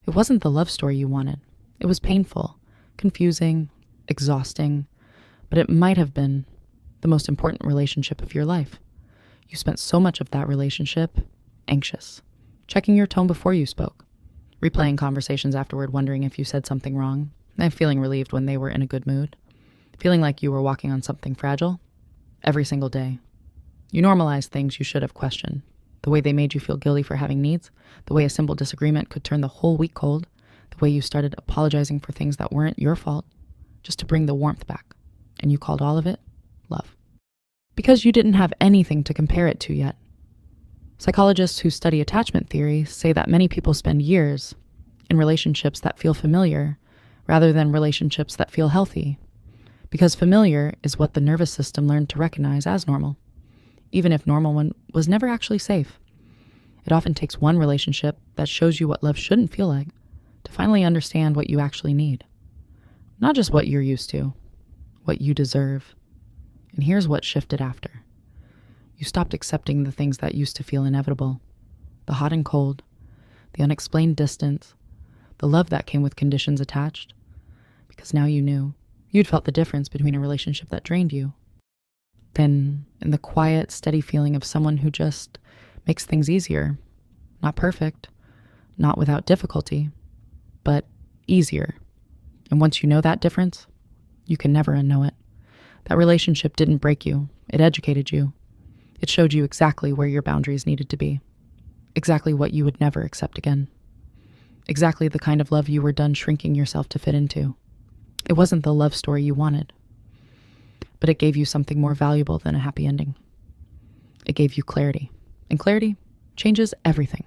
It wasn't the love story you wanted. It was painful, confusing, exhausting, but it might have been the most important relationship of your life. You spent so much of that relationship anxious, checking your tone before you spoke, replaying conversations afterward, wondering if you said something wrong, and feeling relieved when they were in a good mood, feeling like you were walking on something fragile every single day. You normalized things you should have questioned, the way they made you feel guilty for having needs, the way a simple disagreement could turn the whole week cold, the way you started apologizing for things that weren't your fault, just to bring the warmth back, and you called all of it love. Because you didn't have anything to compare it to yet. Psychologists who study attachment theory say that many people spend years in relationships that feel familiar rather than relationships that feel healthy, because familiar is what the nervous system learned to recognize as normal, even if normal one was never actually safe. It often takes one relationship that shows you what love shouldn't feel like to finally understand what you actually need. Not just what you're used to, what you deserve. And here's what shifted after. You stopped accepting the things that used to feel inevitable. The hot and cold, the unexplained distance, the love that came with conditions attached. Because now you knew. You'd felt the difference between a relationship that drained you. Then, in the quiet, steady feeling of someone who just makes things easier. Not perfect, not without difficulty, but easier. And once you know that difference, you can never unknow it. That relationship didn't break you. It educated you. It showed you exactly where your boundaries needed to be. Exactly what you would never accept again. Exactly the kind of love you were done shrinking yourself to fit into. It wasn't the love story you wanted, but it gave you something more valuable than a happy ending. It gave you clarity. And clarity changes everything.